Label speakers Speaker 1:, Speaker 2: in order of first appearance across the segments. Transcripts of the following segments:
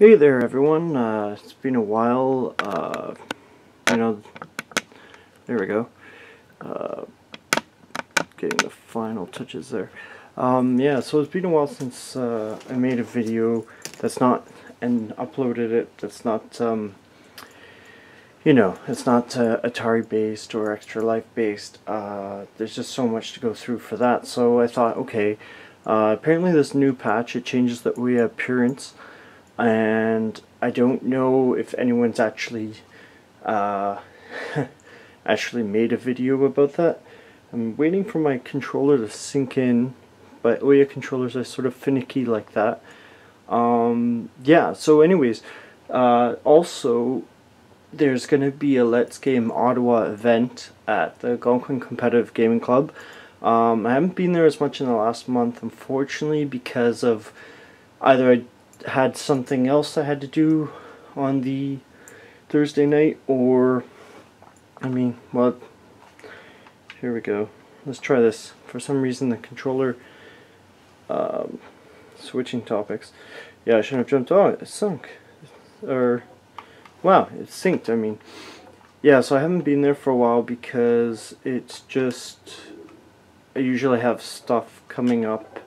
Speaker 1: Hey there everyone, it's been a while, you know, there we go, uh, getting the final touches there. Yeah, so it's been a while since I made a video that's not, and uploaded it, that's not, it's not Atari based or Extra Life based. There's just so much to go through for that, so I thought, okay, apparently this new patch, it changes the Ouya appearance. And I don't know if anyone's actually actually made a video about that. I'm waiting for my controller to sink in, but Ouya controllers are sort of finicky like that. Yeah, so anyways, also there's going to be a Let's Game Ottawa event at the Algonquin Competitive Gaming Club. I haven't been there as much in the last month, unfortunately, because of either I had something else I had to do on the Thursday night, or well, here we go, let's try this. For some reason the controller switching topics, yeah, I shouldn't have jumped. Oh, it sunk, or wow, it synced. Yeah, so I haven't been there for a while because it's just, I usually have stuff coming up.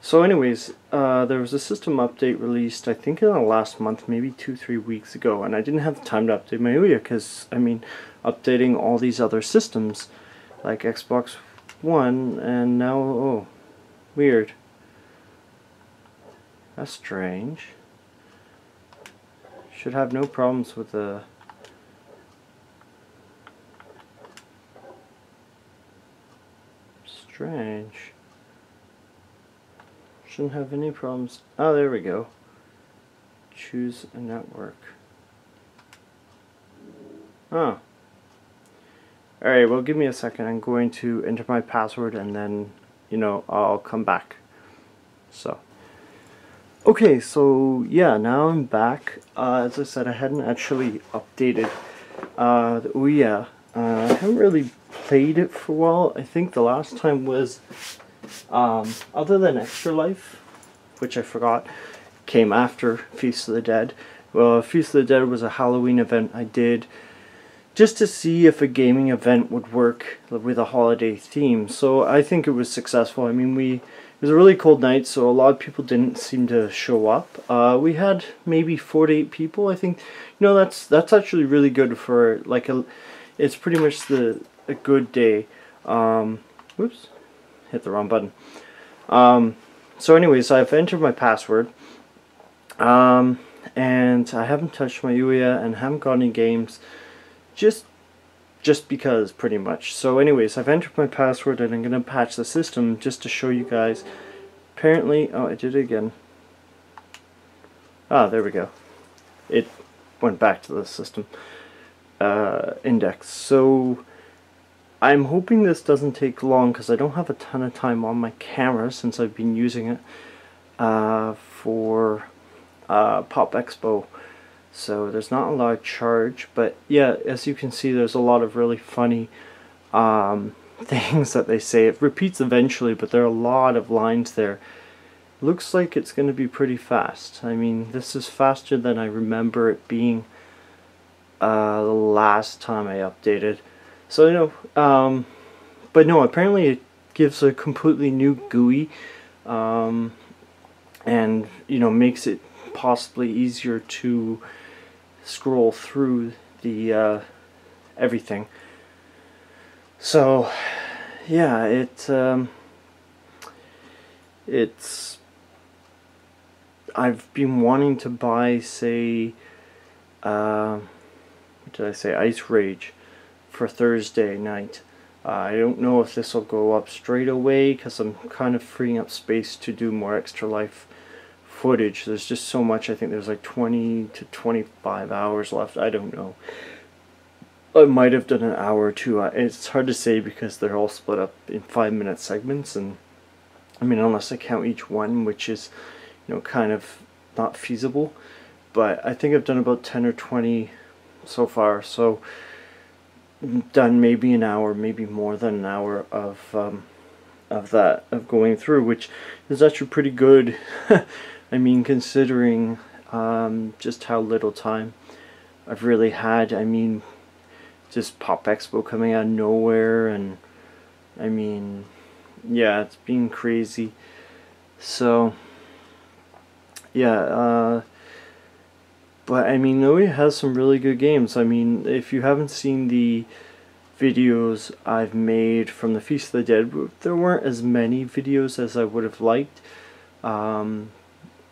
Speaker 1: So anyways, there was a system update released, I think in the last month, maybe 2-3 weeks ago, and I didn't have the time to update my Ouya because, updating all these other systems, like Xbox One, and now, oh, weird. That's strange. Should have no problems with the... Strange. Shouldn't have any problems. Oh, there we go. Choose a network. Oh. Alright, well, give me a second. I'm going to enter my password and then, I'll come back. So. Okay, so yeah, now I'm back. As I said, I hadn't actually updated the Ouya. I haven't really played it for a while. I think the last time was... other than Extra Life, which I forgot, came after Feast of the Dead. Well, Feast of the Dead was a Halloween event I did just to see if a gaming event would work with a holiday theme. So I think it was successful. It was a really cold night, so a lot of people didn't seem to show up. We had maybe 4 to 8 people. I think, that's actually really good for like it's pretty much a good day. Whoops. Hit the wrong button. So anyways, I've entered my password, and I haven't touched my Ouya and haven't got any games, just because, pretty much. So anyways, I've entered my password and I'm gonna patch the system just to show you guys. Apparently, oh, I did it again. Ah, there we go. It went back to the system index. So I'm hoping this doesn't take long because I don't have a ton of time on my camera since I've been using it for Pop Expo. So there's not a lot of charge, but yeah, as you can see, there's a lot of really funny things that they say. It repeats eventually, but there are a lot of lines there. Looks like it's going to be pretty fast. This is faster than I remember it being the last time I updated. So, but no, apparently it gives a completely new GUI, and, makes it possibly easier to scroll through the, everything. So, yeah, I've been wanting to buy, say, what did I say, Ice Rage for Thursday night. I don't know if this will go up straight away because I'm kind of freeing up space to do more Extra Life footage. There's just so much. I think there's like 20 to 25 hours left. I don't know. I might have done an hour or two. It's hard to say because they're all split up in 5-minute segments, and unless I count each one, which is, kind of not feasible. But I think I've done about 10 or 20 so far. So done maybe an hour, maybe more than an hour of going through, which is actually pretty good. Considering just how little time I've really had. I mean, just Pop Expo coming out of nowhere, and I mean, yeah, it's been crazy. So yeah, but I mean, Ouya has some really good games. I mean, if you haven't seen the videos I've made from the Feast of the Dead, there weren't as many videos as I would have liked.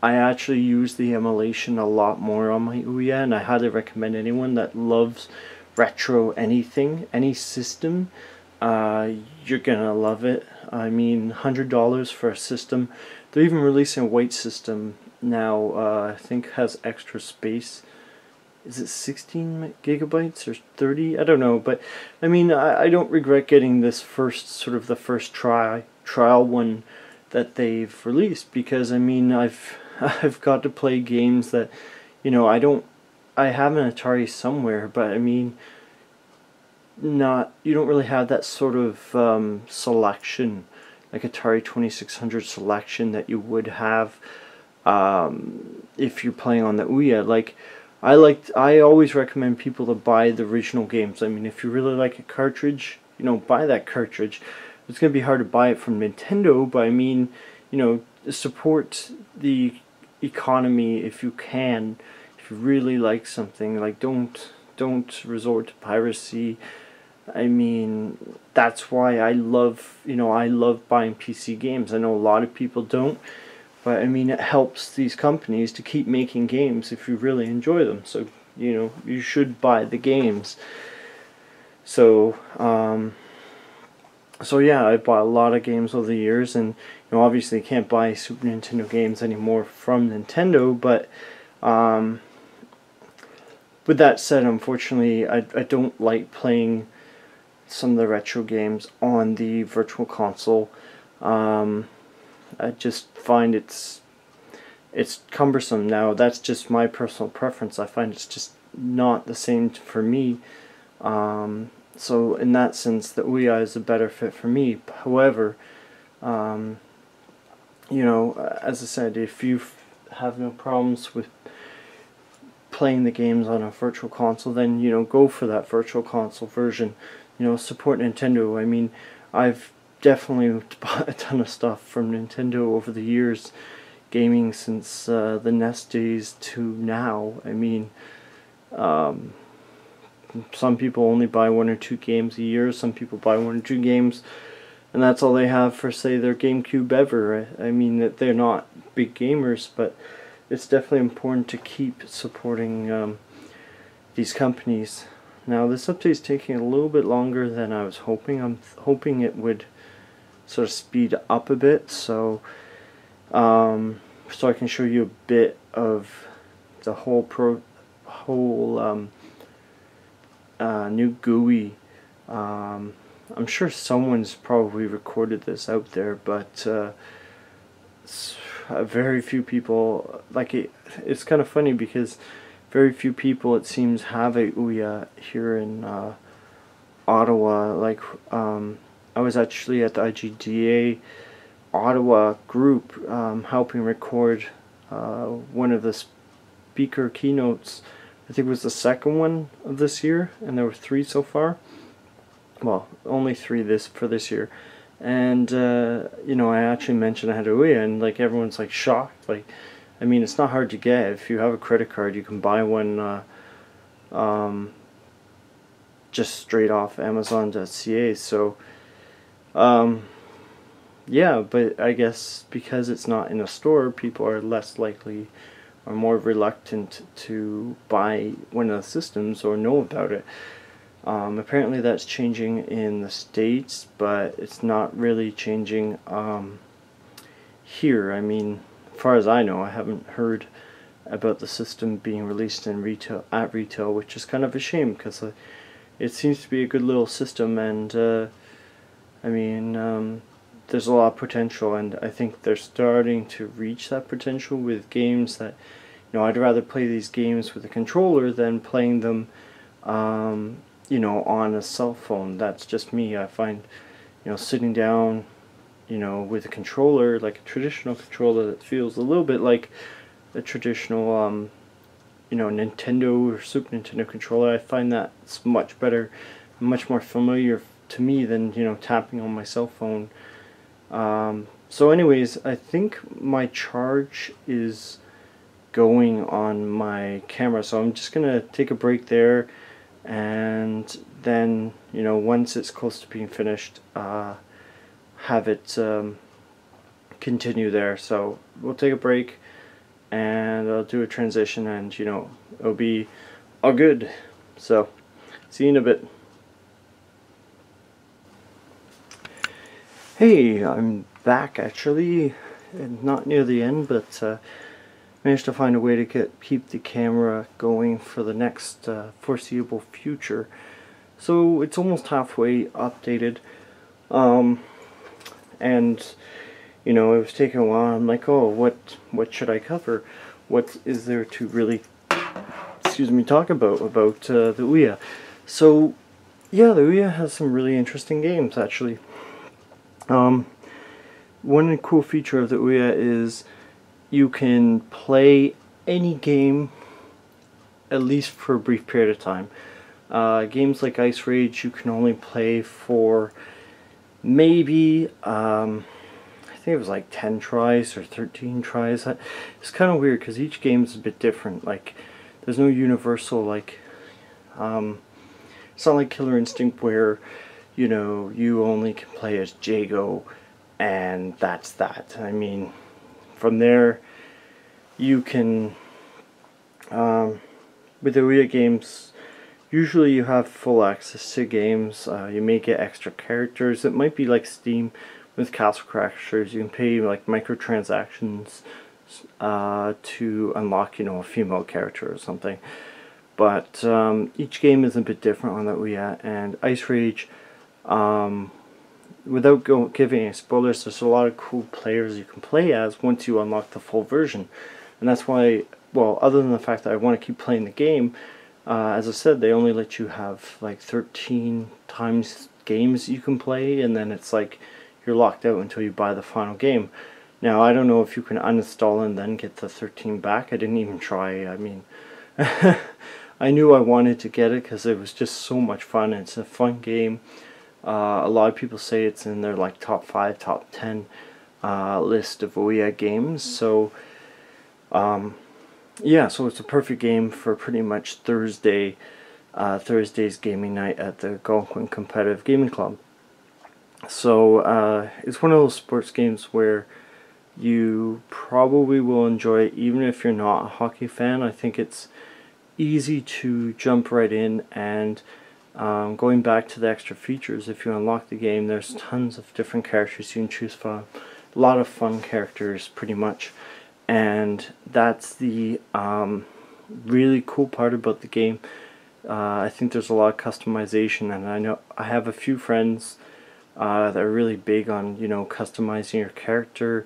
Speaker 1: I actually use the emulation a lot more on my Ouya, and I highly recommend anyone that loves retro anything, any system, you're gonna love it. I mean, $100 for a system. They're even releasing a white system now. I think has extra space. Is it 16 gigabytes or 30? I don't know, but I mean, I don't regret getting this the first trial one that they've released, because I mean, I've got to play games that, you know, I have an Atari somewhere, but I mean, you don't really have that sort of selection, like Atari 2600 selection that you would have if you're playing on the Ouya. Like, I always recommend people to buy the original games. I mean, if you really like a cartridge, you know, buy that cartridge. It's gonna be hard to buy it from Nintendo, but I mean, you know, support the economy if you can. If you really like something, like, don't resort to piracy. I mean, that's why I love buying PC games. I know a lot of people don't, but I mean, it helps these companies to keep making games if you really enjoy them. So, you know, you should buy the games. So, so yeah, I bought a lot of games over the years, and you know, obviously you can't buy Super Nintendo games anymore from Nintendo, but with that said, unfortunately, I don't like playing some of the retro games on the Virtual Console. I just find it's cumbersome. Now, that's just my personal preference. I find it's just not the same for me. So in that sense, the Ouya is a better fit for me. However, you know, as I said, if you have no problems with playing the games on a Virtual Console, then, you know, go for that Virtual Console version. You know, support Nintendo. I mean, I've definitely bought a ton of stuff from Nintendo over the years, gaming since the NES days to now. I mean, some people only buy 1 or 2 games a year. Some people buy 1 or 2 games, and that's all they have for, say, their GameCube ever. I mean, that they're not big gamers, but it's definitely important to keep supporting these companies. Now, this update is taking a little bit longer than I was hoping. I'm hoping it would sort of speed up a bit, so I can show you a bit of the whole new GUI. I'm sure someone's probably recorded this out there, but very few people like it. It's kind of funny because very few people, it seems, have a Ouya here in Ottawa. Like, I was actually at the IGDA Ottawa group helping record one of the speaker keynotes. I think it was the second one of this year, and there were 3 so far. Well, only 3 for this year. And you know, I actually mentioned I had a Ouya, and like everyone's like shocked. Like, I mean, it's not hard to get. If you have a credit card, you can buy one just straight off Amazon.ca. So yeah, but I guess because it's not in a store, people are less likely or more reluctant to buy one of the systems or know about it. Apparently that's changing in the States, but it's not really changing here. I mean, as far as I know, I haven't heard about the system being released in retail, which is kind of a shame, because it seems to be a good little system, and I mean, there's a lot of potential, and I think they're starting to reach that potential with games that, you know, I'd rather play these games with a controller than playing them you know, on a cell phone. That's just me. I find, you know, sitting down, you know, with a controller, like a traditional controller, that feels a little bit like a traditional you know, Nintendo or Super Nintendo controller. I find that it's much better, much more familiar to me than, you know, tapping on my cell phone. So anyways, I think my charge is going on my camera, so I'm just gonna take a break there, and then, you know, once it's close to being finished, have it continue there. So we'll take a break and I'll do a transition, and, you know, it'll be all good. So see you in a bit. Hey, I'm back actually, and not near the end, but managed to find a way to keep the camera going for the next foreseeable future. So it's almost halfway updated, and you know, it was taking a while. I'm like, oh, what should I cover? What is there to really, excuse me, talk about the Ouya? So yeah, the Ouya has some really interesting games actually. One cool feature of the Ouya is you can play any game at least for a brief period of time. Games like Ice Rage you can only play for maybe I think it was like 10 tries or 13 tries. It's kind of weird because each game is a bit different. Like, there's no universal, like, it's not like Killer Instinct where, you know, you only can play as Jago and that's that. I mean, from there you can, with the Ouya games, usually you have full access to games. You may get extra characters. It might be like Steam with Castle Crashers. You can pay like microtransactions to unlock, you know, a female character or something. But each game is a bit different on that Ouya. And Ice Rage, without giving any spoilers, there's a lot of cool players you can play as once you unlock the full version. And that's why, well, other than the fact that I want to keep playing the game, as I said, they only let you have like 13 times games you can play, and then it's like you're locked out until you buy the final game. Now, I don't know if you can uninstall and then get the 13 back. I didn't even try. I mean, I knew I wanted to get it because it was just so much fun. It's a fun game. A lot of people say it's in their like top 5, top 10 list of Ouya games. So, yeah, so it's a perfect game for pretty much Thursday's gaming night at the Algonquin Competitive Gaming Club. So it's one of those sports games where you probably will enjoy it even if you're not a hockey fan. I think it's easy to jump right in, and going back to the extra features, if you unlock the game, there's tons of different characters you can choose from. A lot of fun characters pretty much, and that's the really cool part about the game. I think there's a lot of customization, and I know I have a few friends that are really big on, you know, customizing your character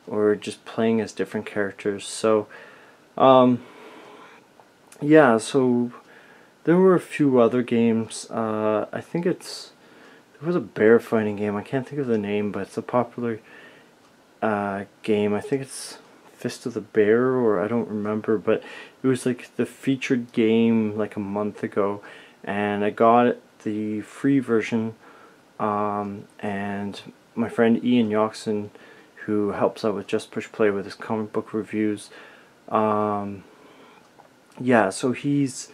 Speaker 1: or just playing as different characters. So yeah, so there were a few other games. I think there was a bear fighting game. I can't think of the name, but it's a popular game. I think it's Fist of the Bear, or I don't remember, but it was like the featured game like a month ago, and I got the free version. And my friend Ian Yoxon, who helps out with Just Push Play with his comic book reviews, yeah, so he's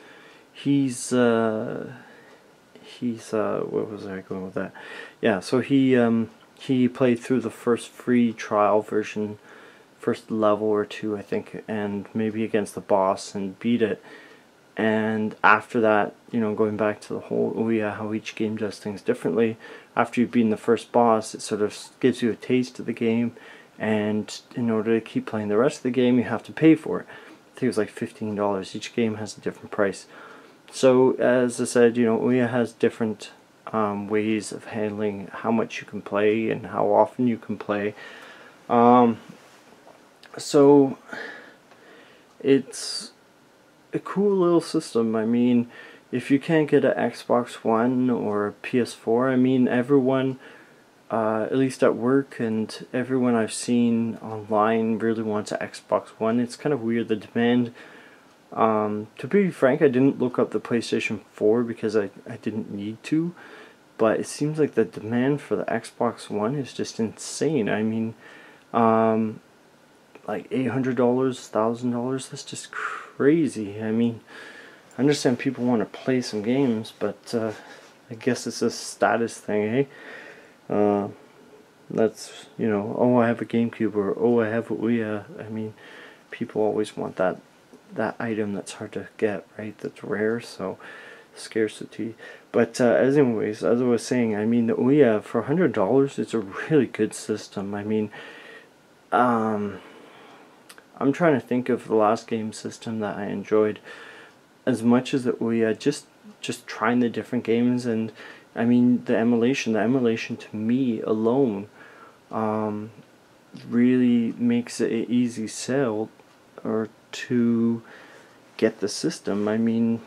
Speaker 1: what was I going with that? Yeah, so he played through the first free trial version, first level or two, I think, and maybe against the boss, and beat it. And after that, you know, going back to the whole Ouya, how each game does things differently, after you've beaten the first boss, it sort of gives you a taste of the game, and in order to keep playing the rest of the game, you have to pay for it. I think it was like $15. Each game has a different price. So, as I said, you know, Ouya has different ways of handling how much you can play and how often you can play. So, it's a cool little system. I mean, if you can't get an Xbox One or a PS4, I mean, everyone at least at work, and everyone I've seen online really wants an Xbox One. It's kind of weird, the demand. To be frank, I didn't look up the PlayStation 4 because I didn't need to, but it seems like the demand for the Xbox One is just insane. I mean, like $800, $1,000, that's just crazy. I mean, I understand people want to play some games, but I guess it's a status thing, eh? That's, you know, oh, I have a GameCube, or oh, I have a Ouya. I mean, people always want that item that's hard to get, right? That's rare, so scarcity. But anyways, as I was saying, I mean, the Ouya for $100, it's a really good system. I mean, I'm trying to think of the last game system that I enjoyed as much as the Ouya. Just trying the different games, and I mean, the emulation to me alone really makes it an easy sell or to get the system. I mean,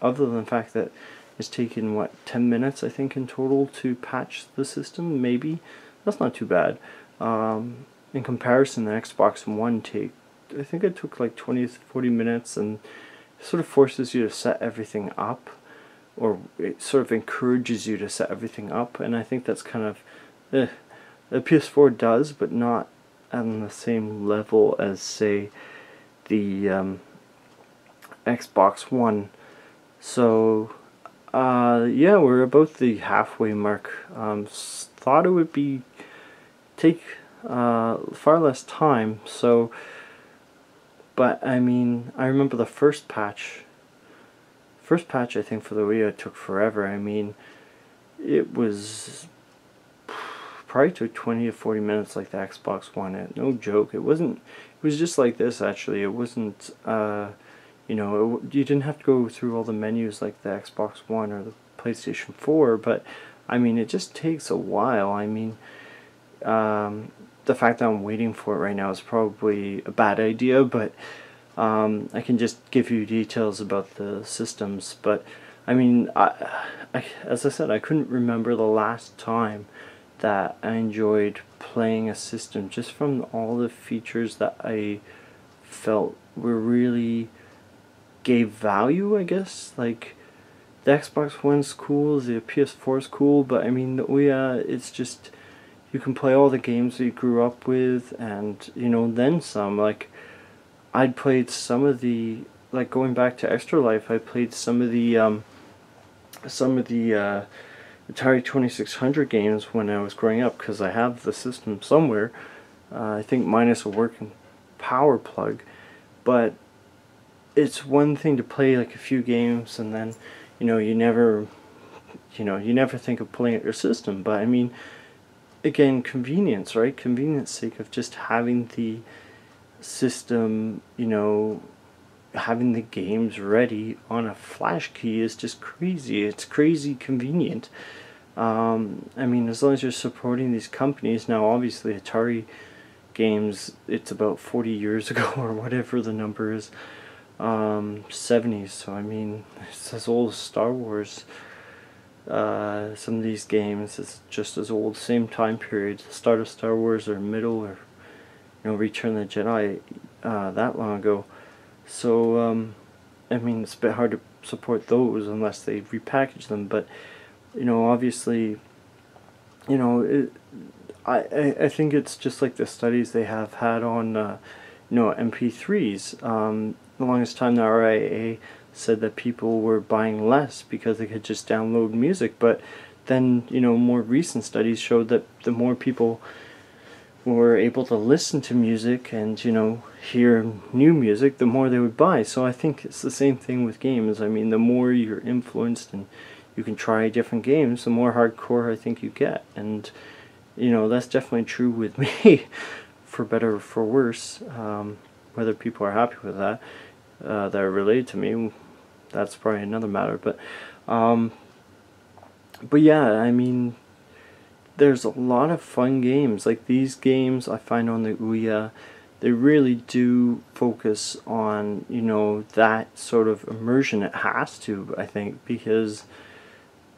Speaker 1: other than the fact that it's taken, what, 10 minutes I think in total to patch the system, maybe, that's not too bad. In comparison, the Xbox One I think it took like 20 to 40 minutes, and it sort of forces you to set everything up, or it sort of encourages you to set everything up, and I think that's kind of, the PS4 does, but not on the same level as, say, the Xbox One. So yeah, we're about the halfway mark. Thought it would take far less time, so, but I mean, I remember the first patch I think for the Ouya took forever. I mean, it was probably took 20 to 40 minutes like the Xbox One. No joke. It was just like this, actually. It wasn't, you know, you didn't have to go through all the menus like the Xbox One or the PlayStation 4, but I mean, it just takes a while. I mean, the fact that I'm waiting for it right now is probably a bad idea, but I can just give you details about the systems. But I mean, as I said, I couldn't remember the last time that I enjoyed playing a system just from all the features that I felt were really gave value, I guess. Like, the Xbox One's cool, the PS4's cool, but I mean, the Ouya, it's just, you can play all the games that you grew up with, and, you know, then some. Like, I'd played some of the, like, going back to Extra Life, I played some of the Atari 2600 games when I was growing up, because I have the system somewhere, I think minus a working power plug. But it's one thing to play like a few games, and then, you know, you never think of playing at your system. But I mean, again, convenience, right? Convenience sake of just having the system, you know, having the games ready on a flash key is just crazy. It's crazy convenient. I mean, as long as you're supporting these companies. Now, obviously, Atari games, it's about 40 years ago or whatever the number is, 70s, so I mean, it's as old as Star Wars. Some of these games is just as old, same time period, the start of Star Wars or middle, or, you know, Return of the Jedi, that long ago. So I mean, it's a bit hard to support those unless they repackage them. But, you know, obviously, you know, I think it's just like the studies they have had on you know, MP3s. The longest time the RIAA said that people were buying less because they could just download music, but then, you know, more recent studies showed that the more people were able to listen to music and, you know, hear new music, the more they would buy. So I think it's the same thing with games. I mean, the more you're influenced and you can try different games, the more hardcore I think you get. And, you know, that's definitely true with me, for better or for worse. Whether people are happy with that, that are related to me, that's probably another matter. But yeah, I mean, there's a lot of fun games. Like, these games I find on the Ouya, they really do focus on, you know, that sort of immersion. It has to, I think, because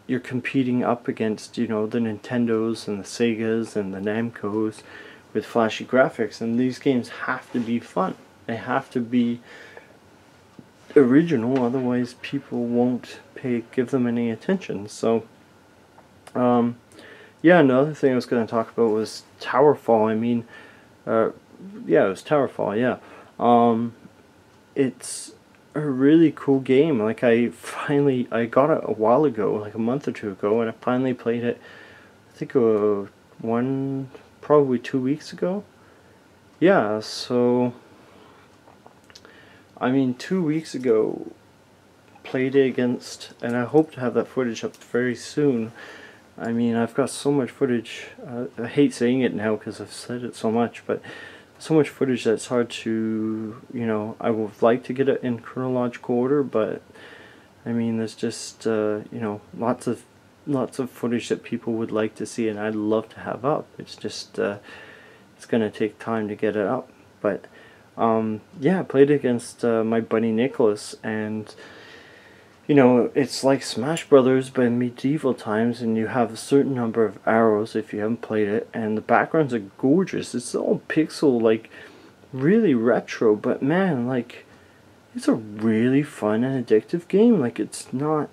Speaker 1: you're competing up against, you know, the Nintendos and the Segas and the Namcos with flashy graphics, and these games have to be fun. They have to be original, otherwise people won't give them any attention. So yeah, another thing I was going to talk about was Towerfall. I mean, yeah, it was Towerfall, yeah. It's a really cool game. Like, I got it a while ago, like a month or two ago, and I finally played it, I think probably 2 weeks ago. Yeah, so, I mean, 2 weeks ago, played it against, and I hope to have that footage up very soon. I mean, I've got so much footage, I hate saying it now because I've said it so much, but so much footage that it's hard to, you know, I would like to get it in chronological order, but I mean, there's just, you know, lots of footage that people would like to see, and I'd love to have up. It's just, it's going to take time to get it up, but, yeah, I played against my buddy Nicholas, and you know, it's like Smash Brothers but in medieval times, and you have a certain number of arrows if you haven't played it, and the backgrounds are gorgeous. It's all pixel, like, really retro, but man, like, it's a really fun and addictive game. Like, it's not,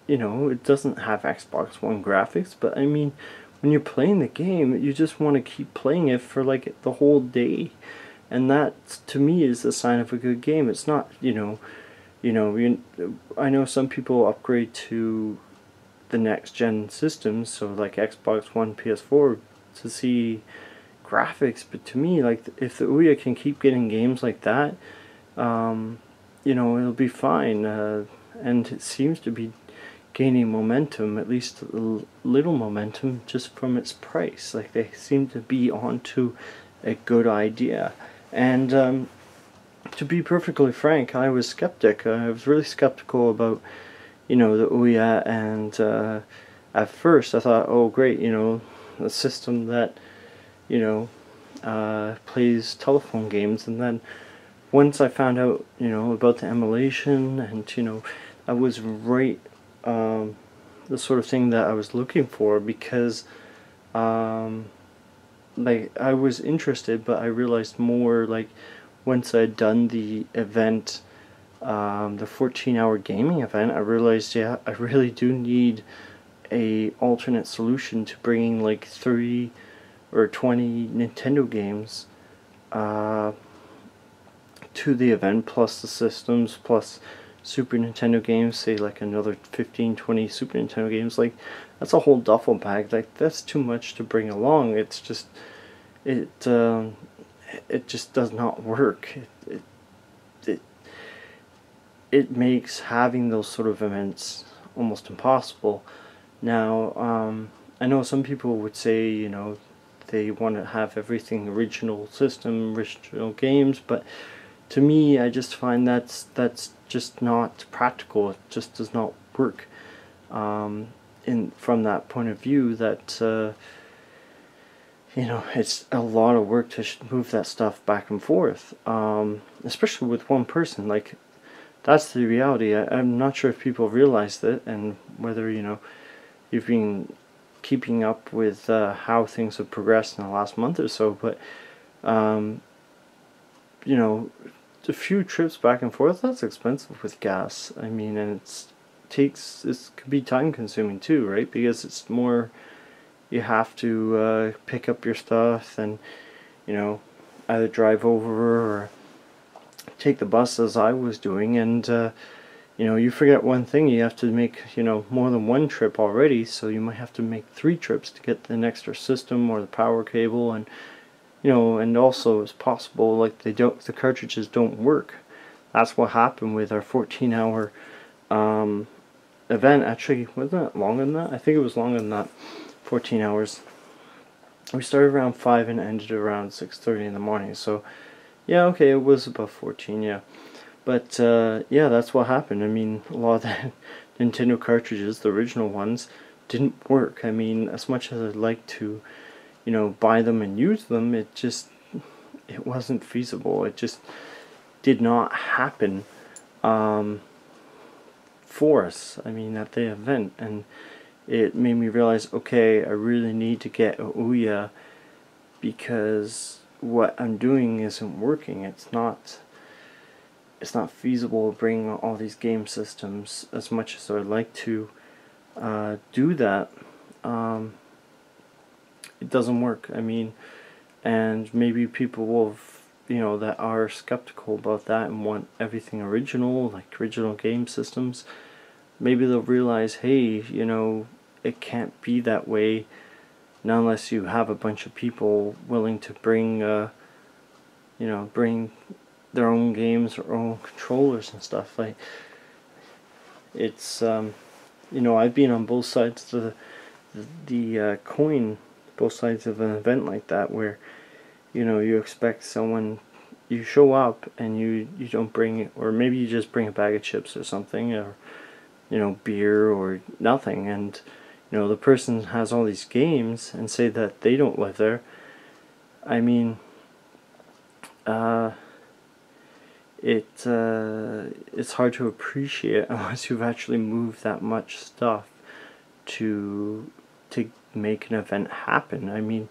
Speaker 1: you know, it doesn't have Xbox One graphics, but I mean, when you're playing the game, you just want to keep playing it for, like, the whole day, and that, to me, is a sign of a good game. It's not, you know, I know some people upgrade to the next gen systems, so like Xbox One, PS4, to see graphics, but to me, like, if the Ouya can keep getting games like that, you know, it'll be fine, and it seems to be gaining momentum, at least a little momentum, just from its price. Like, they seem to be onto a good idea, and to be perfectly frank, I was skeptic. I was really skeptical about, you know, the Ouya, and at first I thought, oh great, you know, a system that, you know, plays telephone games, and then once I found out, you know, about the emulation, and, you know, I was right, the sort of thing that I was looking for, because like, I was interested, but I realized more, like, once I'd done the event, the 14-hour gaming event, I realized, yeah, I really do need a alternate solution to bringing like 30 or 20 Nintendo games to the event, plus the systems, plus Super Nintendo games, say like another 15-20 Super Nintendo games. Like, that's a whole duffel bag. Like, that's too much to bring along. It's just, it just does not work. It makes having those sort of events almost impossible. Now, I know some people would say, you know, they want to have everything original system, original games, but to me, I just find that's just not practical. It just does not work. From that point of view, that you know, it's a lot of work to move that stuff back and forth, especially with one person. Like, that's the reality. I'm not sure if people realize that, and whether, you know, you've been keeping up with how things have progressed in the last month or so, but you know, a few trips back and forth, that's expensive with gas. I mean, and it could be time consuming too, right? Because it's more, you have to pick up your stuff and, you know, either drive over or take the bus, as I was doing, and you know, you forget one thing, you have to make, you know, more than one trip already, so you might have to make 3 trips to get an extra system or the power cable, and, you know, and also it's possible, like, the cartridges don't work. That's what happened with our 14-hour event. Actually, wasn't it longer than that? I think it was longer than that. 14 hours. We started around 5 and ended around 6:30 in the morning, so yeah, okay, it was about 14, yeah. But yeah, that's what happened. I mean, a lot of the Nintendo cartridges, the original ones, didn't work. I mean, as much as I'd like to, you know, buy them and use them, it wasn't feasible. It just did not happen for us. I mean, at the event, and it made me realize, okay, I really need to get Ouya because what I'm doing isn't working. It's not feasible to bring all these game systems as much as I'd like to do that. It doesn't work. I mean, and maybe people will, that are skeptical about that and want everything original, like original game systems. Maybe they'll realize, hey, it can't be that way, not unless you have a bunch of people willing to bring, bring their own games or own controllers and stuff. Like, it's, I've been on both sides of the coin, both sides of an event like that, where you expect someone, you show up and you don't bring, or maybe you just bring a bag of chips or something, or beer or nothing, and the person has all these games and say that they don't live there. I mean, it's hard to appreciate unless you've actually moved that much stuff to make an event happen. I mean,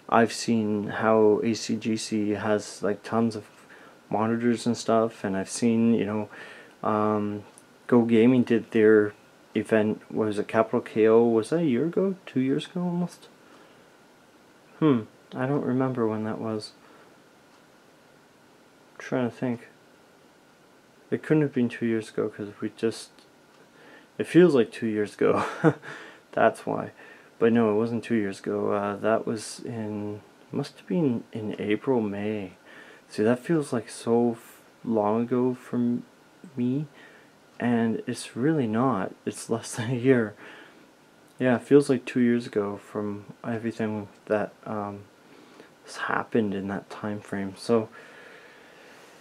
Speaker 1: I've seen how ACGC has like tons of monitors and stuff, and I've seen, Go Gaming did their event, was it Capital KO, was that a year ago? 2 years ago almost? I don't remember when that was. I'm trying to think. It couldn't have been 2 years ago because it feels like 2 years ago. That's why. But no, it wasn't 2 years ago. That was must have been in April, May. See, that feels like so long ago for me, and it's really not. It's less than a year. Yeah, it feels like 2 years ago from everything that has happened in that time frame. So,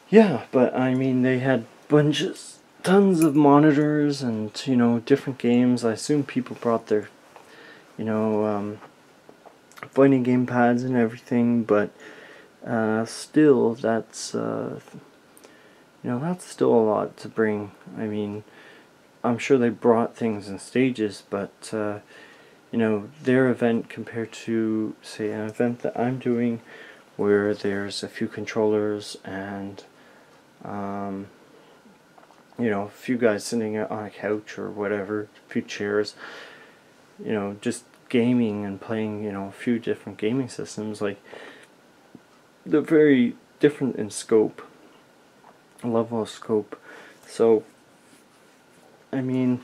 Speaker 1: yeah, but I mean, they had tons of monitors and, different games. I assume people brought their, fighting game pads and everything, but still, that's that's still a lot to bring. I mean, I'm sure they brought things in stages, but their event compared to, say, an event that I'm doing, where there's a few controllers and a few guys sitting on a couch or whatever, a few chairs, just gaming and playing, a few different gaming systems. Like, they're very different in scope, level of scope. So, I mean,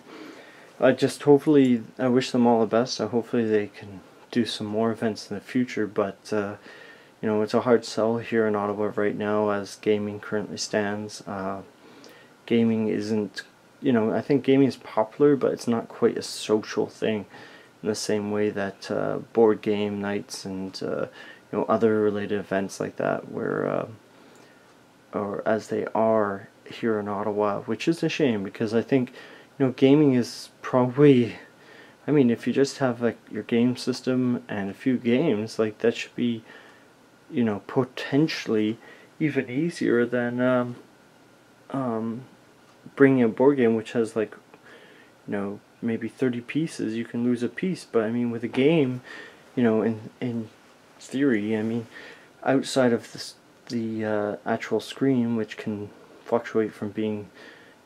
Speaker 1: I wish them all the best. Hopefully they can do some more events in the future, but it's a hard sell here in Ottawa right now as gaming currently stands. Gaming isn't, I think gaming is popular, but it's not quite a social thing in the same way that board game nights and other related events like that, where or as they are here in Ottawa, which is a shame, because I think gaming is probably, I mean, if you just have like your game system and a few games, like that should be potentially even easier than bringing a board game which has like maybe 30 pieces. You can lose a piece, but I mean, with a game, in theory, I mean, outside of the actual screen, which can fluctuate from being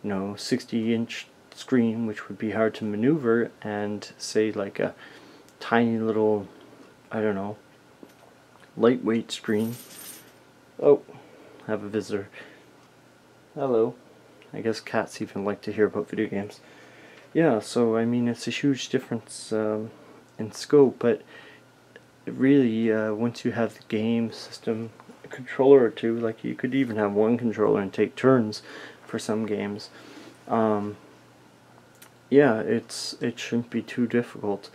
Speaker 1: 60-inch screen, which would be hard to maneuver, and say like a tiny little, I don't know, lightweight screen. Oh, I have a visitor. Hello. I guess cats even like to hear about video games. Yeah, so I mean, it's a huge difference in scope, but really, once you have the game system, a controller or two, like you could even have one controller and take turns for some games. Yeah, it shouldn't be too difficult.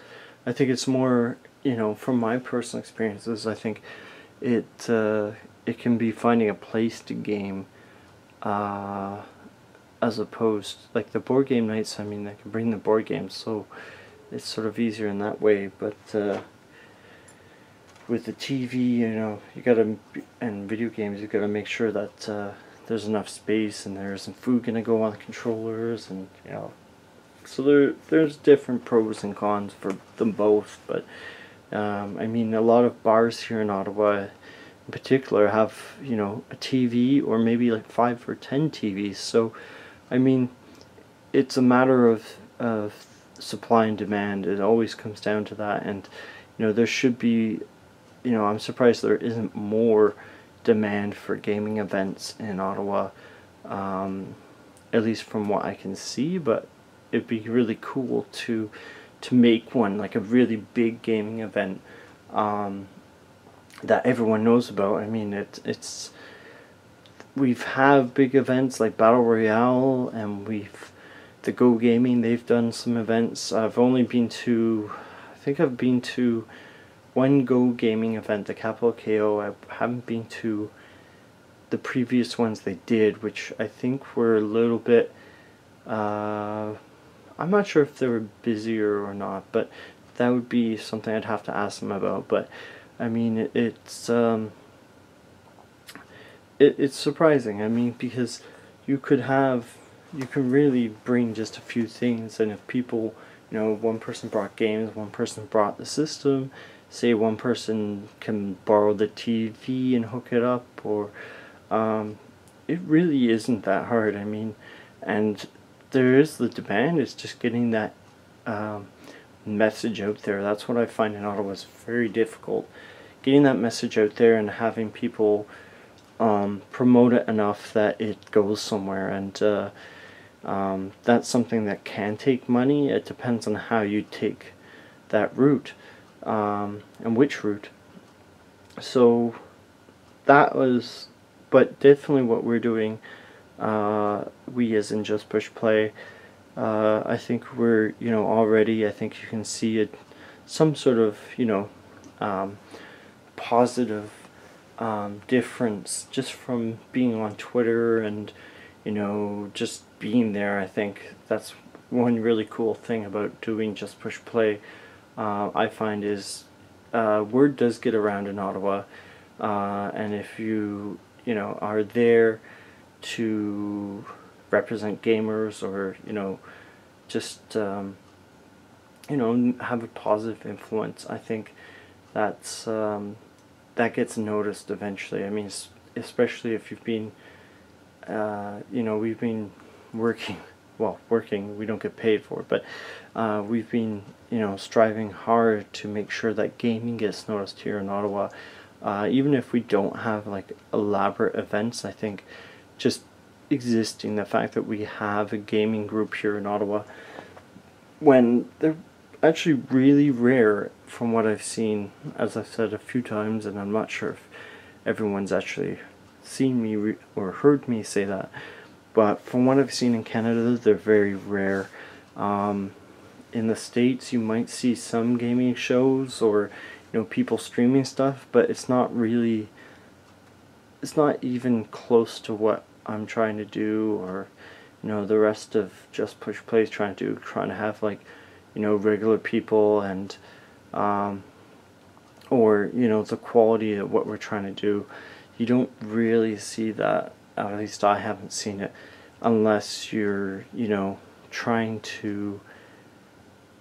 Speaker 1: I think it's more, from my personal experiences, I think it can be finding a place to game, as opposed, like the board game nights, I mean, I can bring the board games, so it's sort of easier in that way, but with the TV, you gotta, and video games, you gotta make sure that there's enough space and there isn't food gonna go on the controllers, and So there's different pros and cons for them both, but I mean, a lot of bars here in Ottawa in particular have, you know, a TV or maybe like 5 or 10 TVs. So I mean, it's a matter of supply and demand. It always comes down to that. And you know, there should be, you know, I'm surprised there isn't more demand for gaming events in Ottawa, at least from what I can see. But it'd be really cool to make one, like a really big gaming event that everyone knows about. I mean, it's we've had big events like Battle Royale, and the Go Gaming, they've done some events. I've only been to, I think I've been to one Go Gaming event, the Capital KO. I haven't been to the previous ones they did, which I think were a little bit, I'm not sure if they were busier or not, but that would be something I'd have to ask them about. But I mean, it's surprising. I mean, because you can really bring just a few things, and if people, you know, one person brought games, one person brought the system, say one person can borrow the TV and hook it up, or it really isn't that hard. I mean, and there is the demand. It's just getting that message out there. That's what I find in Ottawa is very difficult. Getting that message out there and having people promote it enough that it goes somewhere. And that's something that can take money. It depends on how you take that route, and which route. So that was, but definitely what we're doing, we as in Just Push Play, I think we're, you know, already, I think you can see it, some sort of, you know, positive difference just from being on Twitter and, you know, just being there. I think that's one really cool thing about doing Just Push Play, I find, is word does get around in Ottawa, and if you know, are there to represent gamers, or, you know, just you know, have a positive influence, I think that's that gets noticed eventually. I mean, especially if you've been, you know, we've been working, well, we don't get paid for it, but we've been, you know, striving hard to make sure that gaming gets noticed here in Ottawa. Even if we don't have like elaborate events, I think just existing, the fact that we have a gaming group here in Ottawa, when they're actually really rare from what I've seen, as I've said a few times, and I'm not sure if everyone's actually seen me or heard me say that, but from what I've seen in Canada, they're very rare. In the States, you might see some gaming shows, or, you know, people streaming stuff, but it's not really, it's not even close to what I'm trying to do, or, you know, the rest of Just Push Play is trying to have, like, you know, regular people, and or, you know, the quality of what we're trying to do. You don't really see that, at least I haven't seen it, unless you're, you know, trying to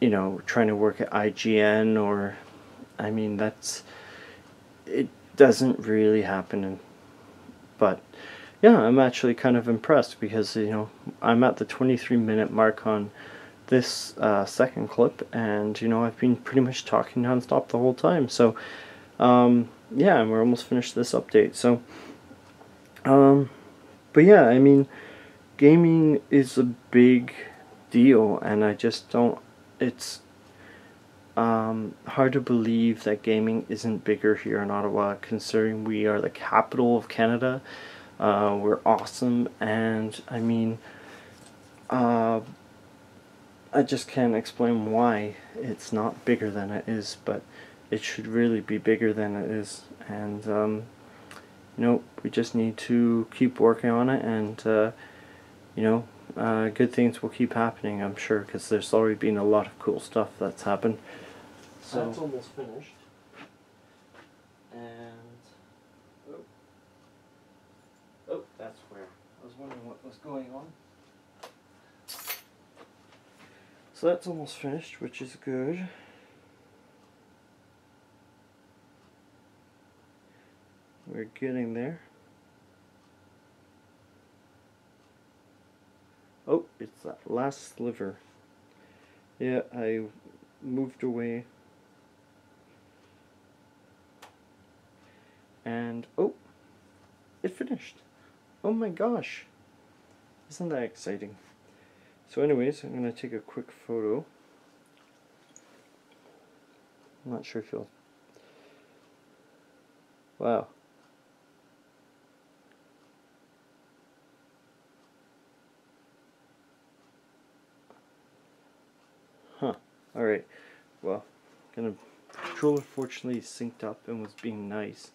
Speaker 1: work at IGN, or, I mean, it doesn't really happen. But yeah, I'm actually kind of impressed, because, you know, I'm at the 23-minute mark on this second clip, and, you know, I've been pretty much talking nonstop the whole time. So yeah, and we're almost finished this update. So but yeah, I mean, gaming is a big deal, and I just don't, it's hard to believe that gaming isn't bigger here in Ottawa, considering we are the capital of Canada. We're awesome, and I mean, I just can't explain why it's not bigger than it is, but it should really be bigger than it is. And you know, we just need to keep working on it, and you know, good things will keep happening, I'm sure, because there's already been a lot of cool stuff that's happened. So that's almost finished. And oh, that's where I was wondering what was going on. So that's almost finished, which is good. We're getting there. Oh, it's that last sliver. Yeah, I moved away. And, oh, it finished. Oh my gosh. Isn't that exciting? So anyways, I'm going to take a quick photo. I'm not sure if you'll... Wow. Huh. Alright. Well, the controller fortunately synced up and was being nice.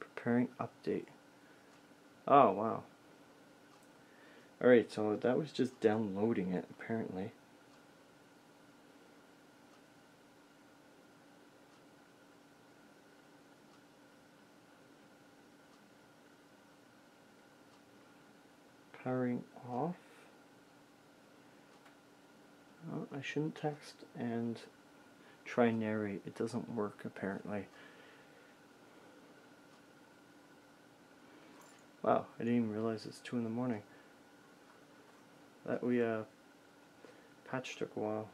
Speaker 1: Preparing update. Oh, wow. Alright, so that was just downloading it, apparently. Powering off. Oh, I shouldn't text and try narrate. It doesn't work, apparently. Wow, I didn't even realize it's 2 in the morning. That patch took a while.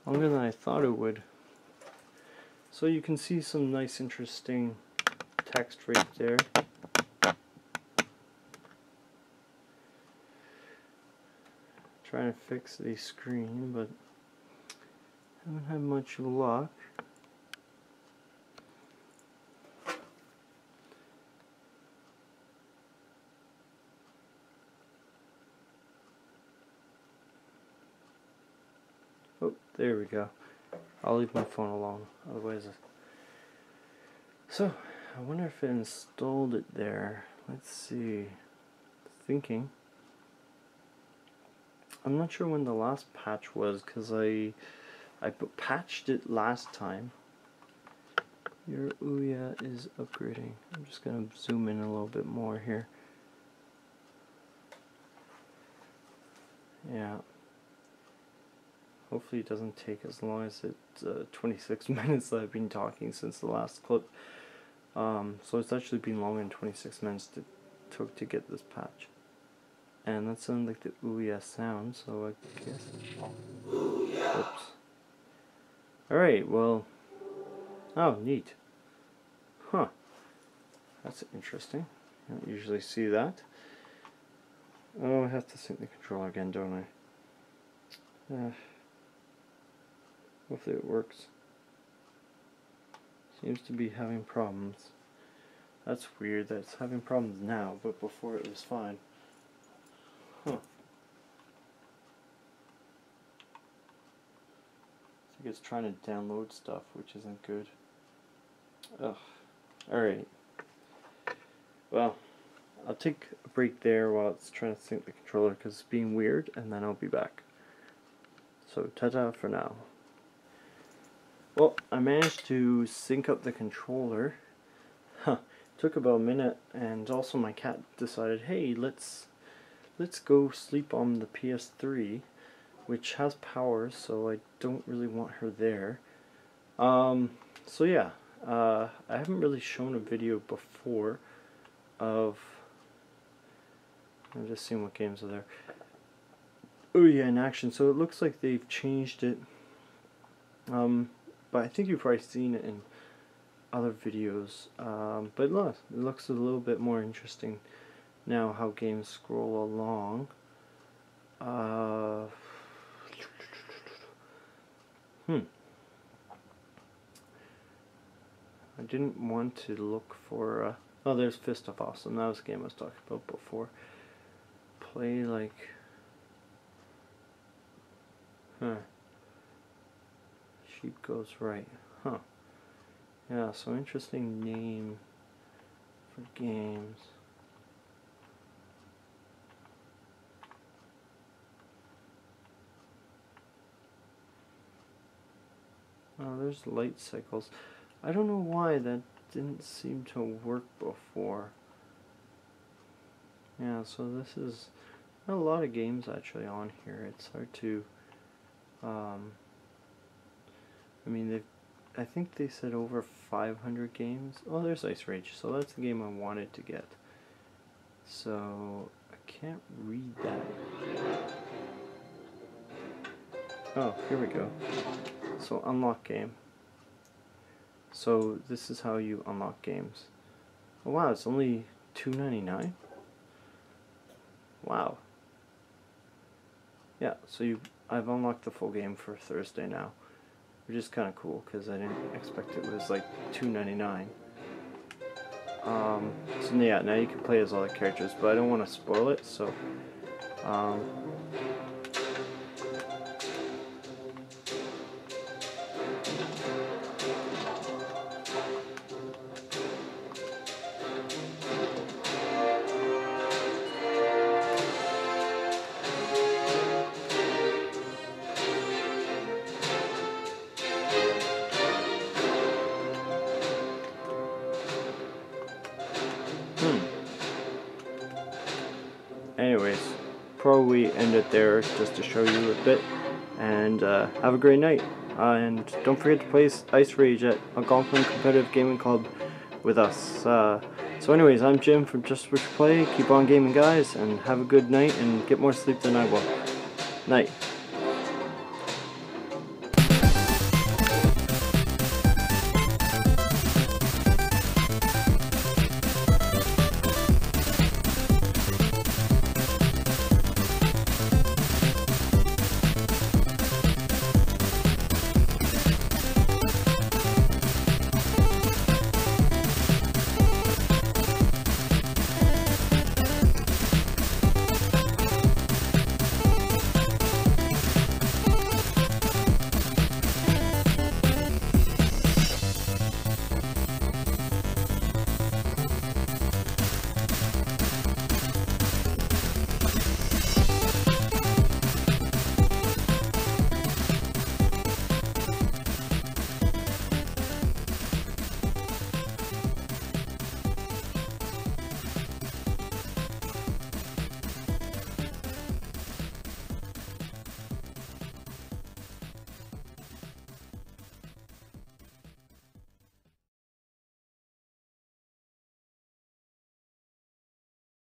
Speaker 1: Longer than I thought it would. So you can see some nice interesting text right there. Trying to fix the screen, but haven't had much luck. Oh, there we go. I'll leave my phone alone, otherwise. So, I wonder if it installed it there. Let's see. Thinking. I'm not sure when the last patch was, because I patched it last time. Your Ouya is upgrading. I'm just going to zoom in a little bit more here. Yeah. Hopefully it doesn't take as long as it's 26 minutes that I've been talking since the last clip. So it's actually been longer than 26 minutes it took to get this patch. And that sounded like the Ouya sound, so I guess... Oops. Alright, well... Oh, neat. Huh. That's interesting. I don't usually see that. Oh, I have to sync the controller again, don't I? Hopefully it works. Seems to be having problems. That's weird that it's having problems now, but before it was fine. Huh. I think it's trying to download stuff, which isn't good. Ugh. Alright. Well, I'll take a break there while it's trying to sync the controller because it's being weird, and then I'll be back. So, ta-ta for now. Well, I managed to sync up the controller. Huh. Took about a minute, and also my cat decided, hey, let's go sleep on the PS3, which has power, so I don't really want her there. So yeah, I haven't really shown a video before of... I'm just seeing what games are there. Ouya in action. So it looks like they've changed it. But I think you've probably seen it in other videos. But look, it looks a little bit more interesting now how games scroll along. I didn't want to look for... oh, there's Fist of Awesome. That was a game I was talking about before. Play like... Sheep goes right. Huh. Yeah, so interesting name for games. Oh, there's light cycles. I don't know why that didn't seem to work before. Yeah, so this is a lot of games actually on here. It's hard to, I mean, I think they said over 500 games. Oh, there's Ice Rage, so that's the game I wanted to get. So, I can't read that. Oh, here we go. So, unlock game. So, this is how you unlock games. Oh wow, it's only $2.99? Wow. Yeah, so I've unlocked the full game for Thursday now. Which is kind of cool, because I didn't expect it was like $2.99. So yeah, now you can play as all the characters, but I don't want to spoil it, so anyways, probably end it there just to show you a bit, and have a great night. And don't forget to play Ice Rage at Algonquin Competitive Gaming Club with us. So anyways, I'm Jim from Just Switch Play. Keep on gaming, guys, and have a good night, and get more sleep than I will. Night.